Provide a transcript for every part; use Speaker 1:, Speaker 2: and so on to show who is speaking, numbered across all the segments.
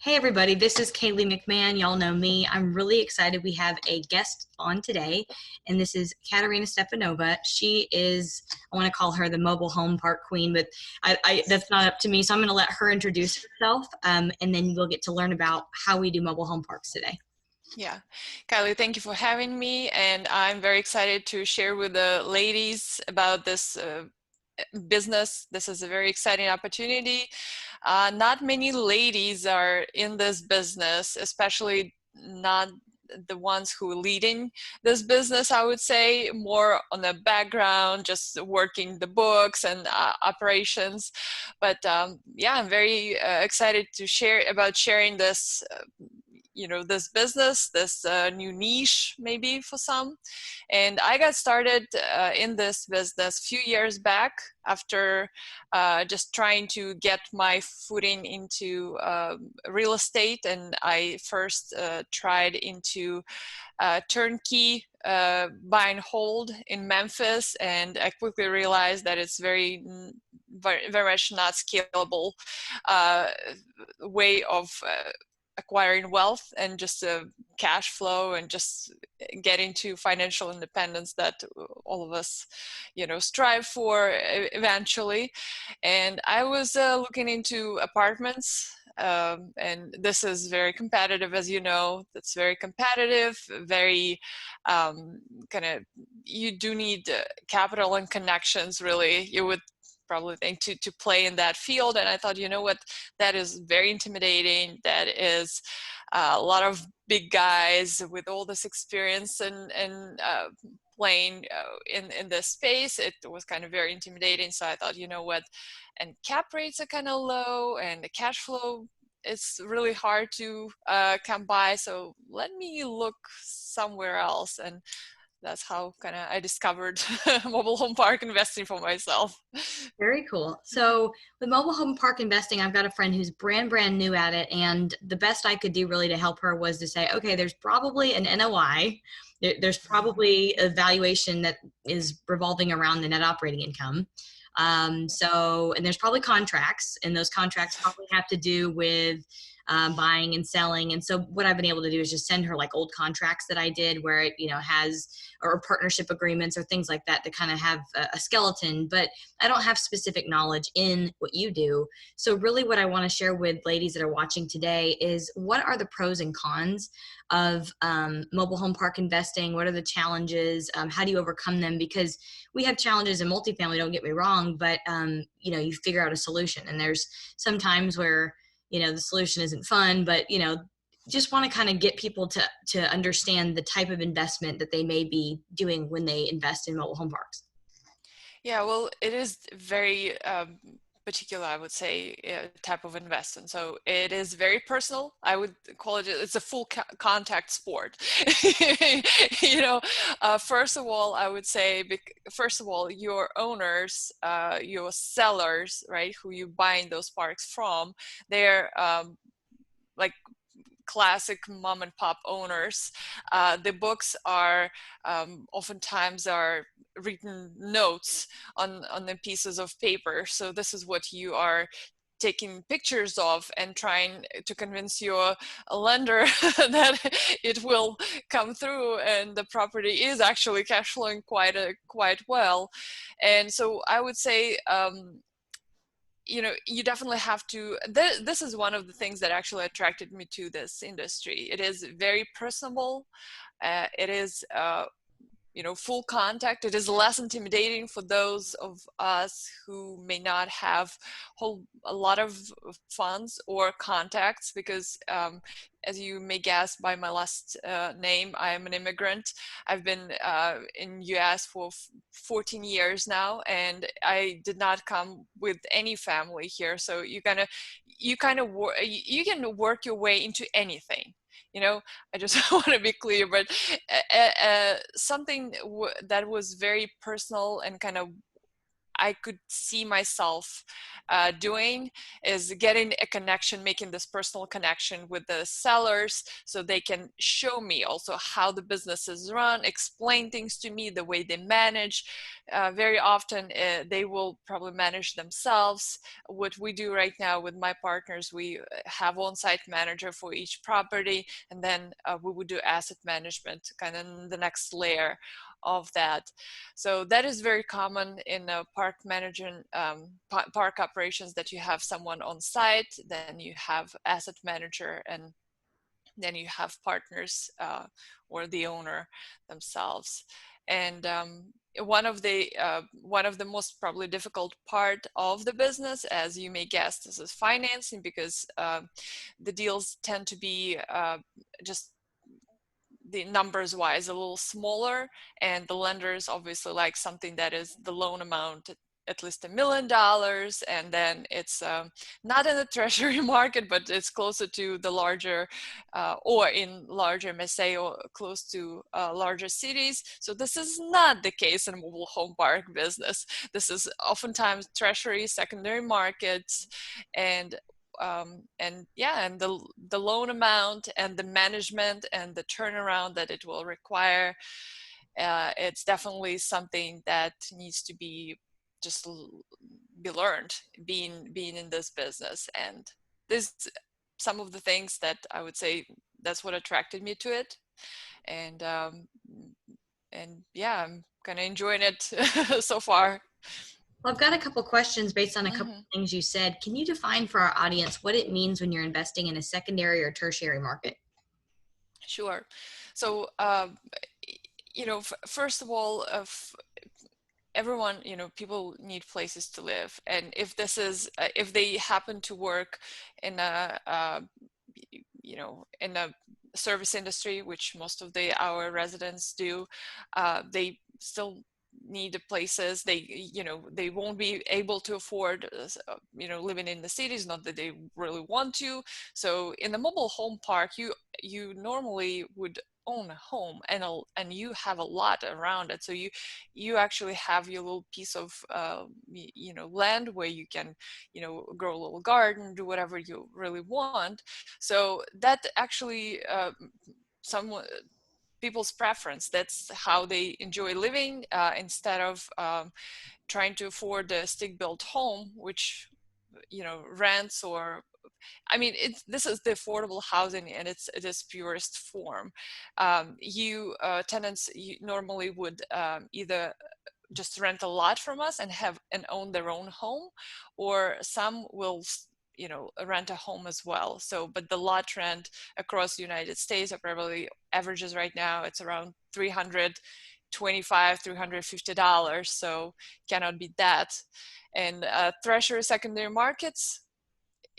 Speaker 1: Hey everybody, this is Kaylee McMahon. Y'all know me. I'm really excited. We have a guest on today, and this is Katerina Stepanova. She is, I want to call her the mobile home park queen, but that's not up to me. So I'm going to let her introduce herself, and then we'll get to learn about how we do mobile home parks today.
Speaker 2: Yeah, Kylie, thank you for having me, and I'm very excited to share with the ladies about this business. This is a very exciting opportunity. Not many ladies are in this business, especially not the ones who are leading this business. I would say more on the background, just working the books and operations. But yeah, I'm very excited to share about sharing this this business, this new niche maybe for some. And I got started in this business a few years back after just trying to get my footing into real estate. And I first tried into turnkey buy and hold in Memphis, and I quickly realized that it's very much not scalable way of acquiring wealth and just cash flow and just getting to financial independence that all of us, strive for eventually. And I was looking into apartments. And this is very competitive, as you know. It's very competitive, very kind of, you do need capital and connections, really. You would probably think to play in that field. And I thought, you know what, that is very intimidating. That is a lot of big guys with all this experience and playing in this space. It was kind of very intimidating. So I thought, you know what, and cap rates are kind of low and the cash flow, it's really hard to come by. So let me look somewhere else. And that's how kind of I discovered mobile home park investing for myself.
Speaker 1: Very cool. So with mobile home park investing, I've got a friend who's brand new at it. And the best I could do really to help her was to say, okay, there's probably an NOI. There's probably a valuation that is revolving around the net operating income. And there's probably contracts, and those contracts probably have to do with buying and selling. And so what I've been able to do is just send her like old contracts that I did where it, has, or partnership agreements or things like that to kind of have a skeleton, but I don't have specific knowledge in what you do. So really what I want to share with ladies that are watching today is what are the pros and cons of mobile home park investing? What are the challenges? How do you overcome them? Because we have challenges in multifamily, don't get me wrong, but you figure out a solution. And there's some times where the solution isn't fun, but just want to kind of get people to understand the type of investment that they may be doing when they invest in mobile home parks.
Speaker 2: Yeah, well, it is very particular, I would say, type of investment. So it is very personal. I would call it, it's a full contact sport. First of all, I would say, first of all, your owners, your sellers, right, who you buying those parks from, they're like classic mom and pop owners. The books are oftentimes are written notes on the pieces of paper. So this is what you are taking pictures of and trying to convince your lender that it will come through and the property is actually cash flowing quite well. And so I would say you definitely have to, this is one of the things that actually attracted me to this industry. It is very personable. It is full contact. It is less intimidating for those of us who may not have a lot of funds or contacts, because as you may guess by my last name, I am an immigrant. I've been in US for 14 years now, and I did not come with any family here. So you can work your way into anything. I just want to be clear, but something that was very personal and kind of, I could see myself doing is getting a connection, making this personal connection with the sellers so they can show me also how the business is run, explain things to me, the way they manage. Very often they will probably manage themselves. What we do right now with my partners, we have on-site manager for each property, and then we would do asset management, kind of the next layer of that. So that is very common in park management, park operations, that you have someone on site, then you have asset manager, and then you have partners or the owner themselves. And one of the most probably difficult part of the business, as you may guess, this is financing, because the deals tend to be just the numbers wise a little smaller, and the lenders obviously like something that is the loan amount at least $1 million, and then it's not in the treasury market, but it's closer to the larger or in larger MSA or close to larger cities. So this is not the case in mobile home park business. This is oftentimes treasury, secondary markets, and yeah, and the loan amount and the management and the turnaround that it will require, it's definitely something that needs to be just be learned, being in this business. And this some of the things that I would say that's what attracted me to it. And yeah, I'm kind of enjoying it so far.
Speaker 1: Well, I've got a couple questions based on a couple
Speaker 2: Mm-hmm.
Speaker 1: of things you said. Can you define for our audience what it means when you're investing in a secondary or tertiary market?
Speaker 2: Sure. So, first of all, everyone, people need places to live. And if this is, if they happen to work in in a service industry, which most of our residents do, they still need the places. They won't be able to afford living in the cities, not that they really want to. So in the mobile home park, you normally would own a home, and you have a lot around it. So you actually have your little piece of land where you can grow a little garden, do whatever you really want. So that actually some people's preference. That's how they enjoy living, instead of trying to afford a stick-built home, which rents. Or this is the affordable housing in its purest form. Tenants normally would either just rent a lot from us and own their own home, or some will rent a home as well. So, but the lot rent across the United States are probably averages right now, it's around $325-$350, so cannot beat that. And treasury secondary markets,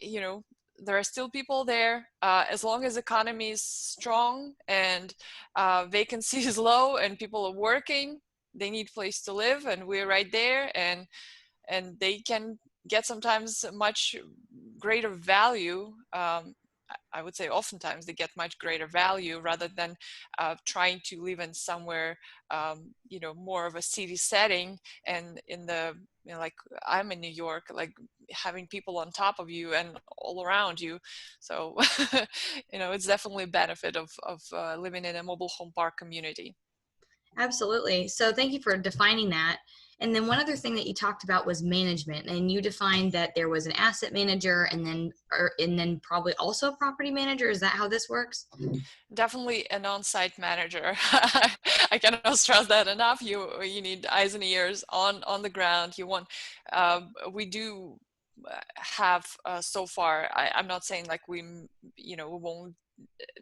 Speaker 2: there are still people there, as long as economy is strong and vacancy is low and people are working. They need place to live, and we're right there, and they can get sometimes much greater value. I would say oftentimes they get much greater value rather than trying to live in somewhere, more of a city setting. And in the, like I'm in New York, like having people on top of you and all around you. So, it's definitely a benefit of living in a mobile home park community.
Speaker 1: Absolutely. So thank you for defining that. And then one other thing that you talked about was management, and you defined that there was an asset manager and then probably also a property manager. Is that how this works?
Speaker 2: Definitely an on-site manager. I cannot stress that enough. You need eyes and ears on the ground. We do have so far. I'm not saying like we won't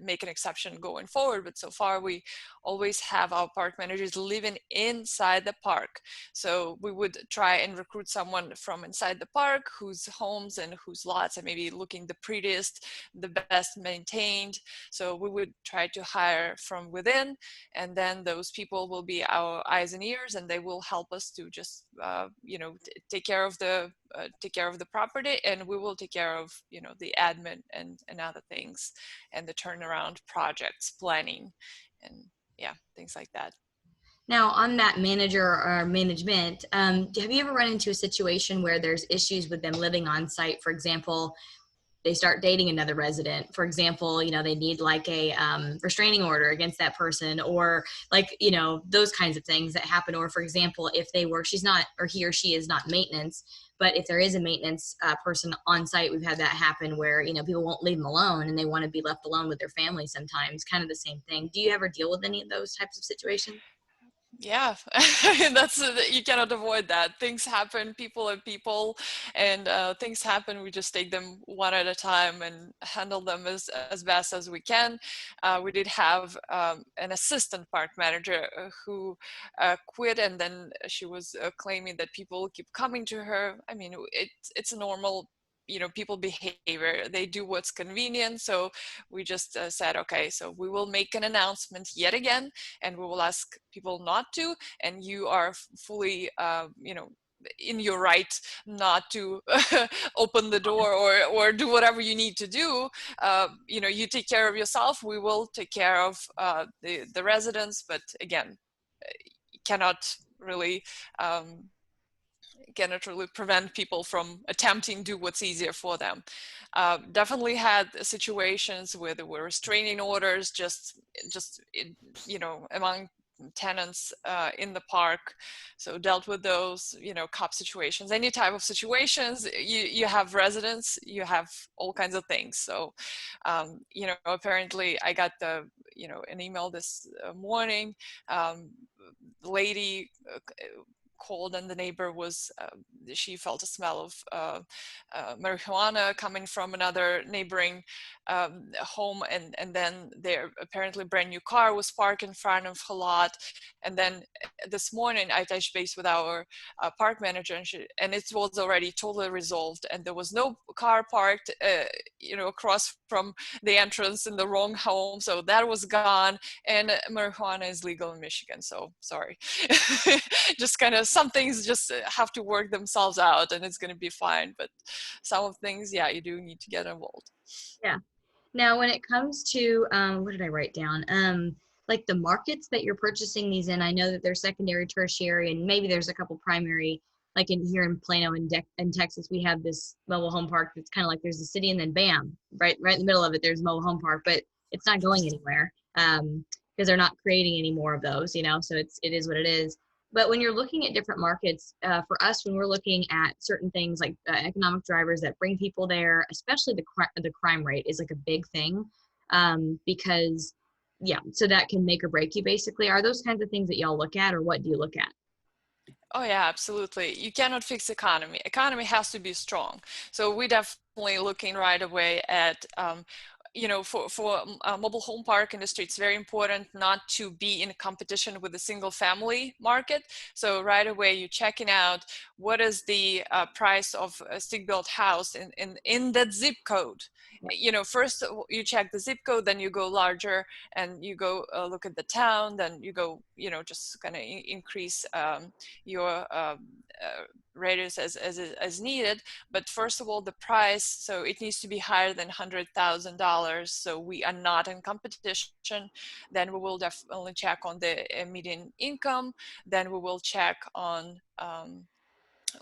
Speaker 2: make an exception going forward, but so far we always have our park managers living inside the park. So we would try and recruit someone from inside the park whose homes and whose lots are maybe looking the prettiest, the best maintained. So we would try to hire from within, and then those people will be our eyes and ears, and they will help us to just take care of the property, and we will take care of the admin and other things, and the turnaround projects planning, and yeah, things like that.
Speaker 1: Now, on that manager or management, have you ever run into a situation where there's issues with them living on site? For example, they start dating another resident. For example, they need like a restraining order against that person, or like, those kinds of things that happen. Or for example, if she's not, or he or she is not maintenance, but if there is a maintenance person on site, we've had that happen where, people won't leave them alone and they want to be left alone with their family sometimes, kind of the same thing. Do you ever deal with any of those types of situations?
Speaker 2: Yeah, that's you cannot avoid that. Things happen, people are people, and things happen. We just take them one at a time and handle them as best as we can. We did have an assistant park manager who quit, and then she was claiming that people keep coming to her. I mean, it's a normal, people behavior. They do what's convenient. So we just said, okay, so we will make an announcement yet again, and we will ask people not to, and you are fully in your right not to open the door or do whatever you need to do. You take care of yourself, we will take care of the residents, but again, cannot really um, cannot really prevent people from attempting to do what's easier for them. Definitely had situations where there were restraining orders just among tenants in the park. So dealt with those, cop situations, any type of situations. You have residents, you have all kinds of things. So, apparently I got an email this morning. Lady called, and the neighbor was she felt a smell of marijuana coming from another neighboring home, and then their apparently brand new car was parked in front of her lot. And then this morning I touched base with our park manager, and it was already totally resolved, and there was no car parked across from the entrance in the wrong home, so that was gone. And marijuana is legal in Michigan, so sorry. Just kind of some things just have to work themselves out, and it's going to be fine. But some of things, yeah, you do need to get involved.
Speaker 1: Yeah. Now, when it comes to what did I write down? Like the markets that you're purchasing these in, I know that they're secondary, tertiary, and maybe there's a couple primary. Like in here in Plano in Texas, we have this mobile home park that's kind of like there's a city, and then bam, right in the middle of it, there's a mobile home park, but it's not going anywhere because they're not creating any more of those, So it is what it is. But when you're looking at different markets, for us, when we're looking at certain things like economic drivers that bring people there, especially the crime rate is like a big thing, because yeah, so that can make or break you basically. Are those kinds of things that y'all look at, or what do you look at?
Speaker 2: Oh yeah, absolutely. You cannot fix economy. Economy has to be strong. So we're definitely looking right away at, for a mobile home park industry, it's very important not to be in competition with the single family market. So right away, you're checking out what is the price of a stick-built house in that zip code. First you check the zip code, then you go larger, and you go look at the town, then you go, just kind of increase your radius as needed. But first of all, the price, so it needs to be higher than $100,000, so we are not in competition. Then we will definitely check on the median income. Then we will check on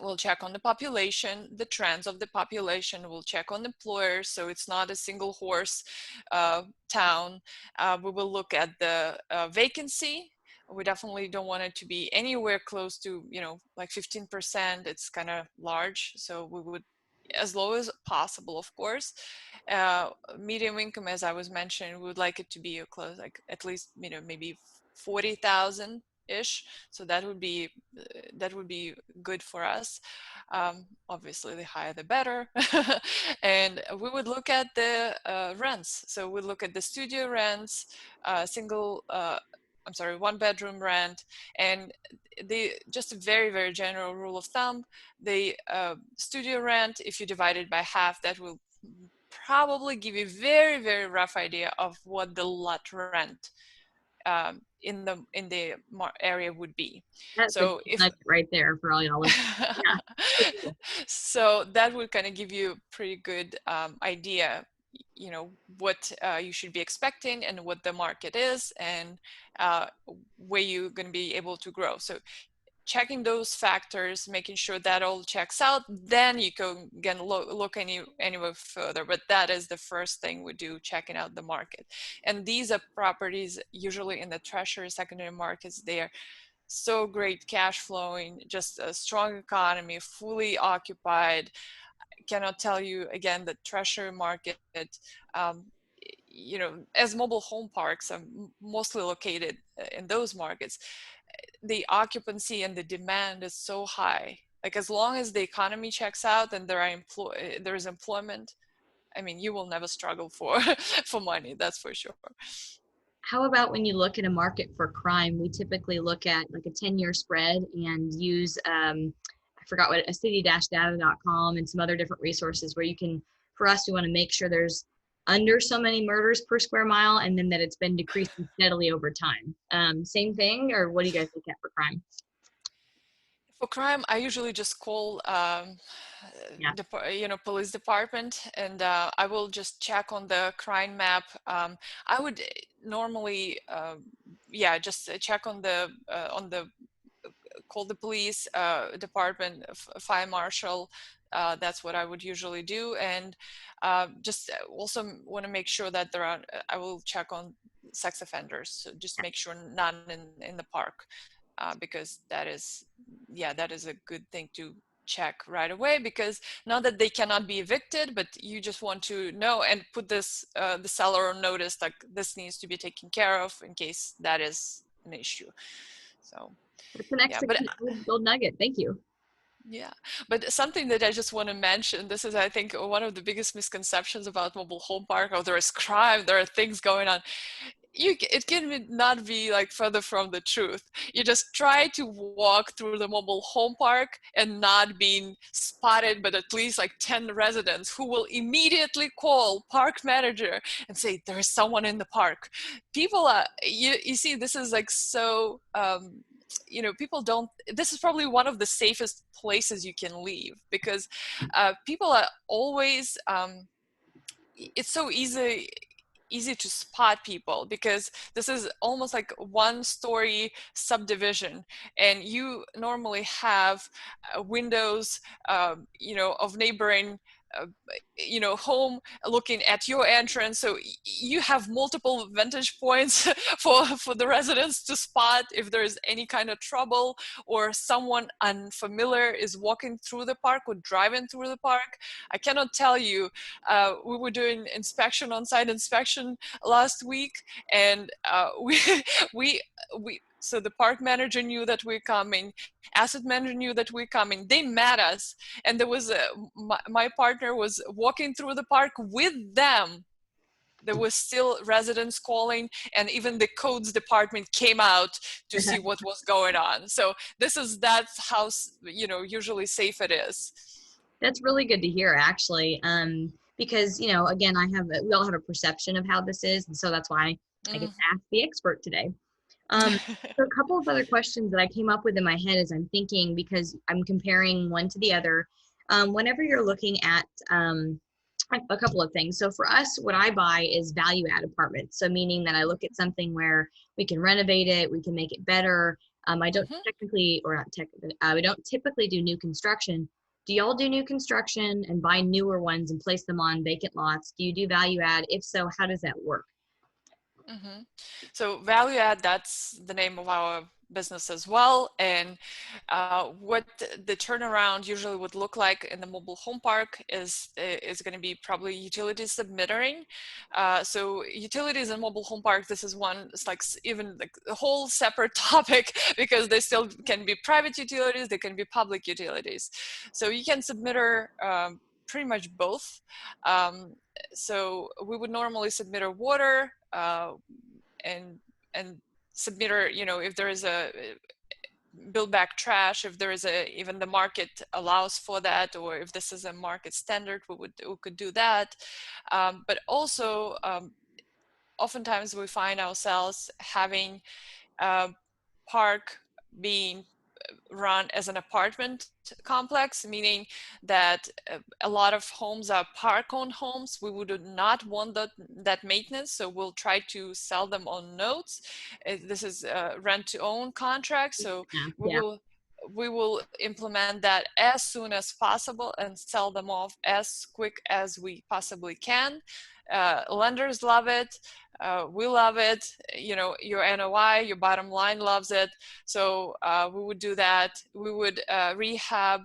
Speaker 2: we'll check on the population, the trends of the population. We'll check on employers, so it's not a single horse town. We will look at the vacancy. We definitely don't want it to be anywhere close to, like 15%. It's kind of large, so we would, as low as possible, of course. Medium income, as I was mentioning, we would like it to be close, like at least, maybe 40,000 ish. So that would be good for us. Obviously, the higher the better. And we would look at the rents. So we look at the studio rents, one bedroom rent, and just a very, very general rule of thumb, the studio rent, if you divide it by half, that will probably give you a very, very rough idea of what the lot rent in the area would be.
Speaker 1: That's a
Speaker 2: So
Speaker 1: good
Speaker 2: if
Speaker 1: nugget right there for all y'all listening. Yeah.
Speaker 2: so that would kind of give you a pretty good idea. you know, what you should be expecting and what the market is, and where you're going to be able to grow. So checking those factors, making sure that all checks out, then you can again look anywhere further. But that is the first thing we do, checking out the market. And these are properties usually in the tertiary secondary markets. They are so great cash flowing, just a strong economy, fully occupied. I cannot tell you again, the treasury market, um, you know, as mobile home parks are mostly located in those markets, the occupancy and the demand is so high. Like as long as the economy checks out and there is employment, I mean, you will never struggle for for money. That's for sure.
Speaker 1: How about when you look at a market for crime? We typically look at like a 10-year spread and use, I forgot what, a city-data.com and some other different resources where you can, for us, we want to make sure there's under so many murders per square mile and then that it's been decreasing steadily over time. Same thing, or what do you guys look at for crime?
Speaker 2: For crime, I usually just call,
Speaker 1: Yeah.
Speaker 2: you know, police department, and I will just check on the crime map. I would normally, yeah, just check on the call the police department, fire marshal. That's what I would usually do, and just also want to make sure that there are. I will check on sex offenders. So just make sure none in the park, because that is, yeah, that is a good thing to check right away, because not that they cannot be evicted, but you just want to know and put this the seller on notice, like this needs to be taken care of in case that is an issue. So
Speaker 1: That's an
Speaker 2: yeah,
Speaker 1: excellent
Speaker 2: but
Speaker 1: gold nugget. Thank you.
Speaker 2: yeah, but something that I just want to mention, this is, I think, one of the biggest misconceptions about mobile home park. Oh, there is crime, there are things going on. It can not be like further from the truth. You just try to walk through the mobile home park and not being spotted by at least like 10 residents who will immediately call park manager and say there is someone in the park. People are, you see, this is like so you know, people don't, this is probably one of the safest places you can leave, because people are always it's so easy to spot people, because this is almost like one story subdivision, and you normally have windows, you know, of neighboring uh, you know, home looking at your entrance, so you have multiple vantage points for the residents to spot if there is any kind of trouble, or someone unfamiliar is walking through the park or driving through the park. I cannot tell you, we were doing inspection, on-site inspection last week, and we so the park manager knew that we're coming, asset manager knew that we're coming. They met us, and there was my partner was walking through the park with them. There was still residents calling, and even the codes department came out to see what was going on. So that's how, you know, usually safe it is.
Speaker 1: That's really good to hear, actually, because you know, again, we all have a perception of how this is, and so that's why I get
Speaker 2: Mm.
Speaker 1: to ask the expert today. So a couple of other questions that I came up with in my head as I'm thinking, because I'm comparing one to the other. Whenever you're looking at a couple of things. So for us, what I buy is value add apartments. So meaning that I look at something where we can renovate it, we can make it better. I don't
Speaker 2: Mhm.
Speaker 1: technically, or not technically, we don't typically do new construction. Do y'all do new construction and buy newer ones and place them on vacant lots? Do you do value add? If so, how does that work?
Speaker 2: Mm-hmm. So value add, that's the name of our business as well. And what the turnaround usually would look like in the mobile home park is going to be probably utility submittering. So utilities in mobile home park, this is one, it's like even like a whole separate topic, because they still can be private utilities, they can be public utilities. So you can submitter pretty much both. Um, so we would normally submit our water, and and submit our, you know, if there is a build back trash, if there is a, even the market allows for that, or if this is a market standard, we could do that. But also oftentimes we find ourselves having a park being run as an apartment complex, meaning that a lot of homes are park-owned homes. We would not want that maintenance, so we'll try to sell them on notes. This is a rent-to-own contract, so
Speaker 1: Yeah.
Speaker 2: we
Speaker 1: Yeah.
Speaker 2: will we will implement that as soon as possible and sell them off as quick as we possibly can. Lenders love it. We love it. You know, your NOI, your bottom line loves it. So we would do that. We would rehab.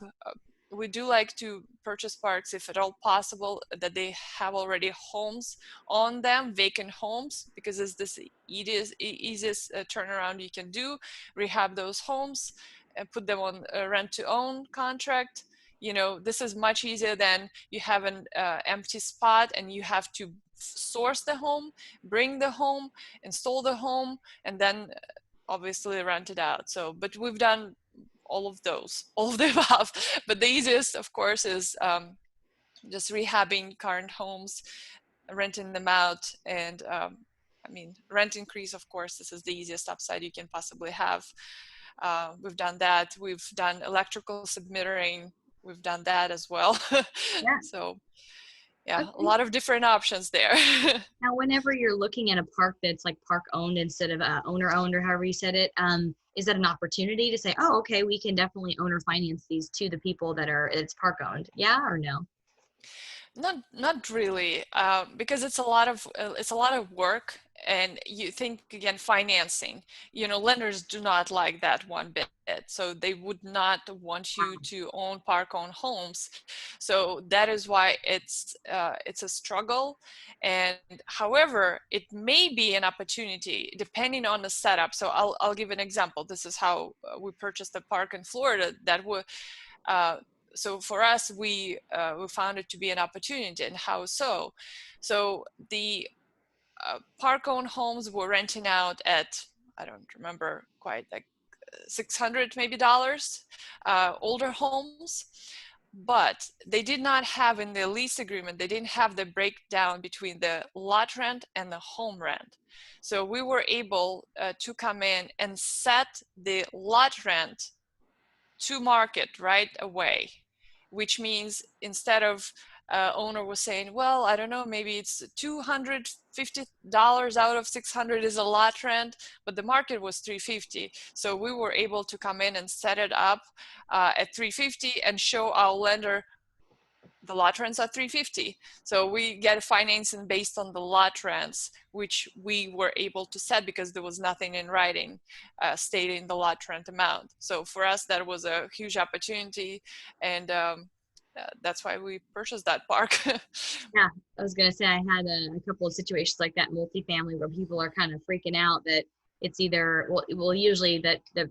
Speaker 2: We do like to purchase parks, if at all possible, that they have already homes on them, vacant homes, because it's this easiest turnaround you can do. Rehab those homes and put them on a rent-to-own contract. You know, this is much easier than you have an empty spot and you have to source the home, bring the home, install the home, and then obviously rent it out. So, but we've done all of those, all of the above. But the easiest, of course, is just rehabbing current homes, renting them out, and I mean, rent increase, of course, this is the easiest upside you can possibly have. We've done that. We've done electrical submetering. We've done that as well.
Speaker 1: Yeah.
Speaker 2: So yeah, a
Speaker 1: Okay.
Speaker 2: lot of different options there.
Speaker 1: Now, whenever you're looking at a park that's like park owned instead of owner owned or however you said it, is that an opportunity to say, oh, okay, we can definitely owner finance these to the people that are it's park owned? Yeah or no?
Speaker 2: Not really, because it's a lot of work, and you think again financing. You know, lenders do not like that one bit, so they would not want you to own park-owned homes. So that is why it's a struggle. And however, it may be an opportunity depending on the setup. So I'll give an example. This is how we purchased a park in Florida that would. Uh, so for us, we found it to be an opportunity. And how so? So the park-owned homes were renting out at, I don't remember quite, like 600 maybe dollars, older homes. But they did not have in the lease agreement, they didn't have the breakdown between the lot rent and the home rent. So we were able to come in and set the lot rent to market right away, which means instead of owner was saying, well, I don't know, maybe it's $250 out of 600 is a lot rent, but the market was 350. So we were able to come in and set it up at 350 and show our lender the lot rents are 350. So we get financing based on the lot rents, which we were able to set because there was nothing in writing stating the lot rent amount. So for us, that was a huge opportunity, and that's why we purchased that park.
Speaker 1: Yeah, I was gonna say I had a couple of situations like that in multifamily where people are kind of freaking out that it's either well usually that the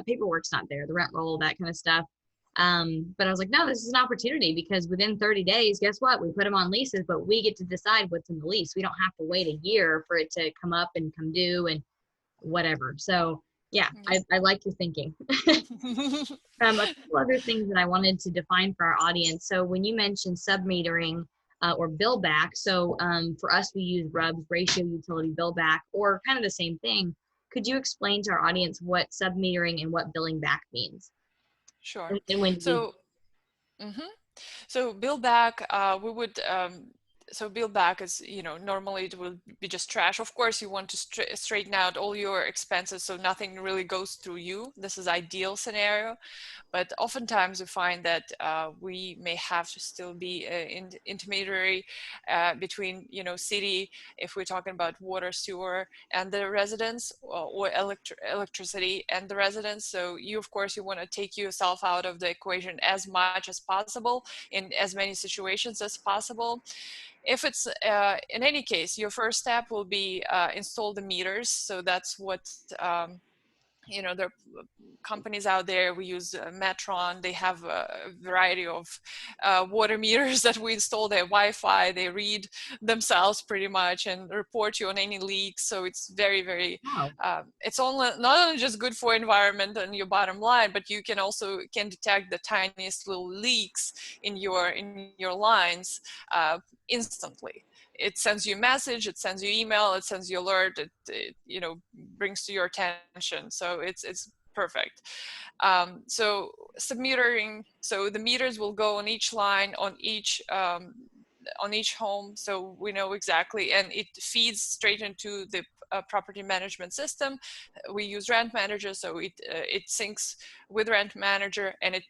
Speaker 1: paperwork's not there, the rent roll, that kind of stuff. But I was like, no, this is an opportunity because within 30 days, guess what? We put them on leases, but we get to decide what's in the lease. We don't have to wait a year for it to come up and come due and whatever. So yeah, I like your thinking. A couple other things that I wanted to define for our audience. So when you mentioned submetering or bill back, so for us we use RUBS, ratio utility bill back, or kind of the same thing. Could you explain to our audience what submetering and what billing back means?
Speaker 2: Sure.
Speaker 1: And when do you?
Speaker 2: So, mhm. So bill back, we would, so bill back is, you know, normally it will be just trash. Of course, you want to straighten out all your expenses so nothing really goes through you. This is ideal scenario. But oftentimes we find that we may have to still be an intermediary between, you know, city, if we're talking about water, sewer, and the residents, or electricity and the residents. So you, of course, you want to take yourself out of the equation as much as possible in as many situations as possible. If it's in any case, your first step will be install the meters. So that's what you know, there are companies out there. We use Metron. They have a variety of water meters that we install. Their Wi-Fi. They read themselves pretty much and report you on any leaks. So it's very, very.
Speaker 1: Wow.
Speaker 2: It's only not only just good for environment and your bottom line, but you can also detect the tiniest little leaks in your lines instantly. It sends you a message, it sends you email, it sends you alert, it you know, brings to your attention. So it's perfect. So submetering, so the meters will go on each line, on each home, so we know exactly, and it feeds straight into the property management system. We use Rent Manager, so it syncs with Rent Manager, and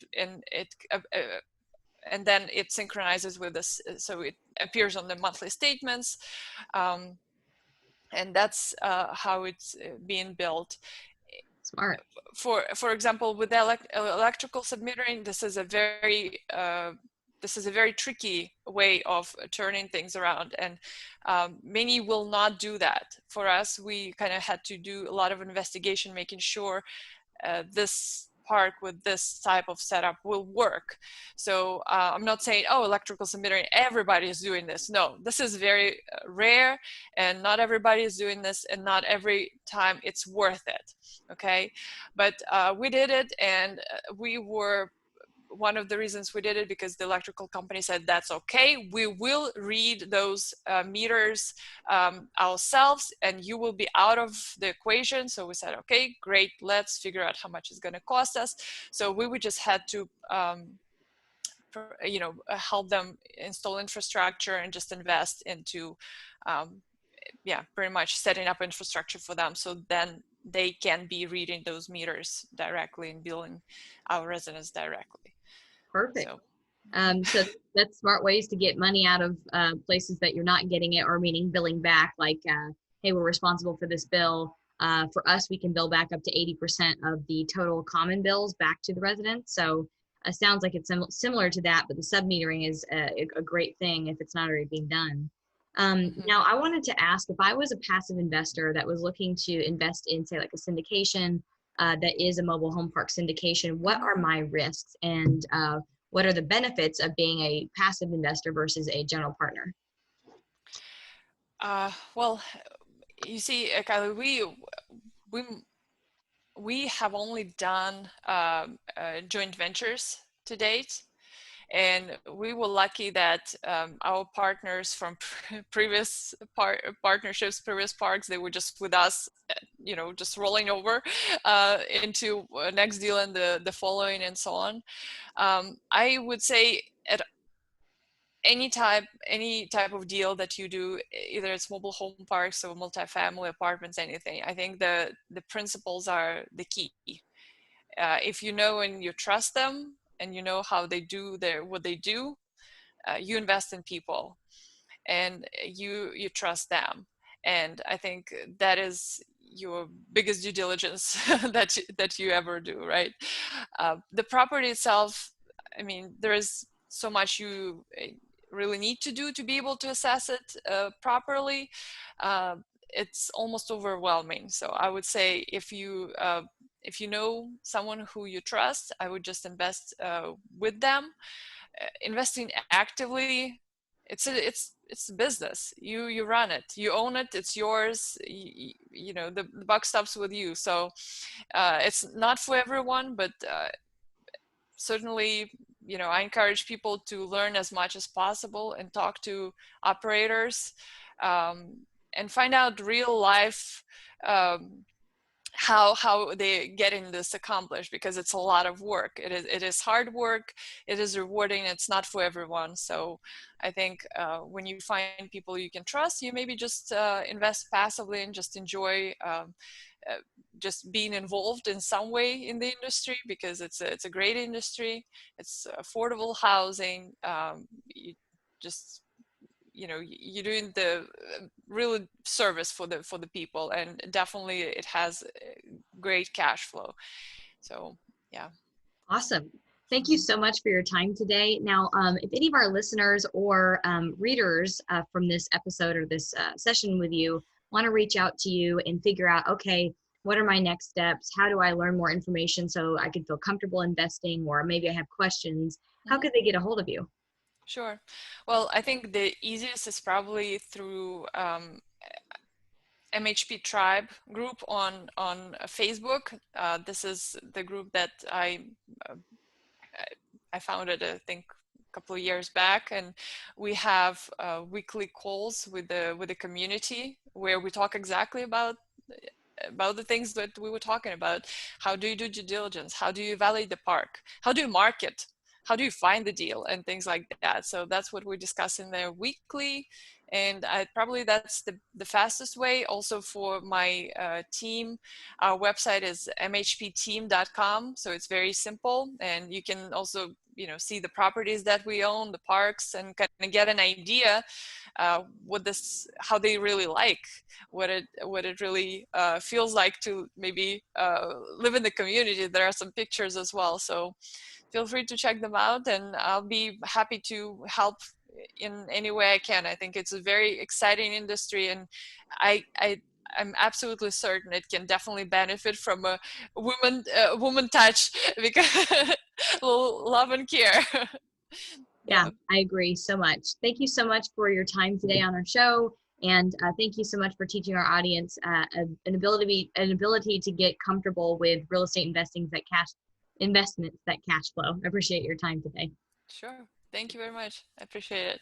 Speaker 2: then it synchronizes with this, so it appears on the monthly statements, and that's how it's being built.
Speaker 1: Smart.
Speaker 2: For example, with electrical submetering, this is a very tricky way of turning things around, and many will not do that. For us, we kind of had to do a lot of investigation, making sure this park with this type of setup will work. So I'm not saying, oh, electrical submetering, everybody is doing this. No, this is very rare, and not everybody is doing this, and not every time it's worth it. Okay, but we did it, and we were one of the reasons we did it because the electrical company said that's okay, we will read those meters ourselves, and you will be out of the equation. So we said, okay, great, let's figure out how much it's going to cost us. So we would just had to help them install infrastructure and just invest into pretty much setting up infrastructure for them, so then they can be reading those meters directly and billing our residents directly.
Speaker 1: Perfect.
Speaker 2: So,
Speaker 1: So that's smart ways to get money out of places that you're not getting it, or meaning billing back, like, hey, we're responsible for this bill. For us, we can bill back up to 80% of the total common bills back to the residents. So sounds like it's similar to that, but the submetering is a great thing if it's not already being done. Now, I wanted to ask, if I was a passive investor that was looking to invest in, say, like a syndication that is a mobile home park syndication, what are my risks, and what are the benefits of being a passive investor versus a general partner?
Speaker 2: well, you see, Kylie, we have only done joint ventures to date, and we were lucky that our partners from previous partnerships, previous parks, they were just with us, just rolling over into next deal and the following and so on. I would say at any type of deal that you do, either it's mobile home parks or multifamily apartments, anything, I think the principles are the key. If you know and you trust them, and you know how they do what they do, you invest in people, and you trust them, and I think that is your biggest due diligence that you ever do, right? The property itself, I mean, there is so much you really need to do to be able to assess it properly. It's almost overwhelming. So I would say if you know someone who you trust, I would just invest with them. Investing actively, it's a business. You run it, you own it, it's yours. The buck stops with you. So it's not for everyone, but certainly, I encourage people to learn as much as possible and talk to operators, and find out real life how they getting this accomplished, because it's a lot of work. It is hard work, it is rewarding, it's not for everyone. So I think when you find people you can trust, you maybe just invest passively and just enjoy just being involved in some way in the industry, because it's a great industry. It's affordable housing. You just you're doing the real service for the people, and definitely it has great cash flow. So yeah.
Speaker 1: Awesome. Thank you so much for your time today. Now, if any of our listeners or readers from this episode or this session with you want to reach out to you and figure out, okay, what are my next steps? How do I learn more information so I can feel comfortable investing, or maybe I have questions, how could they get a hold of you?
Speaker 2: Sure. Well, I think the easiest is probably through MHP Tribe group on Facebook. This is the group that I founded, I think, a couple of years back, and we have weekly calls with the community where we talk exactly about about the things that we were talking about. How do you do due diligence? How do you evaluate the park? How do you market? How do you find the deal and things like that? So that's what we discuss in there weekly. And probably that's the fastest way. Also for my team, our website is mhpteam.com. So it's very simple. And you can also, see the properties that we own, the parks, and kind of get an idea how they really like, what it really feels like to maybe live in the community. There are some pictures as well. So feel free to check them out, and I'll be happy to help in any way I can. I think it's a very exciting industry, and I'm absolutely certain it can definitely benefit from a woman touch, because love and care.
Speaker 1: Yeah,
Speaker 2: Yeah,
Speaker 1: I agree so much. Thank you so much for your time today on our show. And thank you so much for teaching our audience an ability to get comfortable with real estate investments that cash flow. I appreciate your time today.
Speaker 2: sure. Thank you very much. I appreciate it.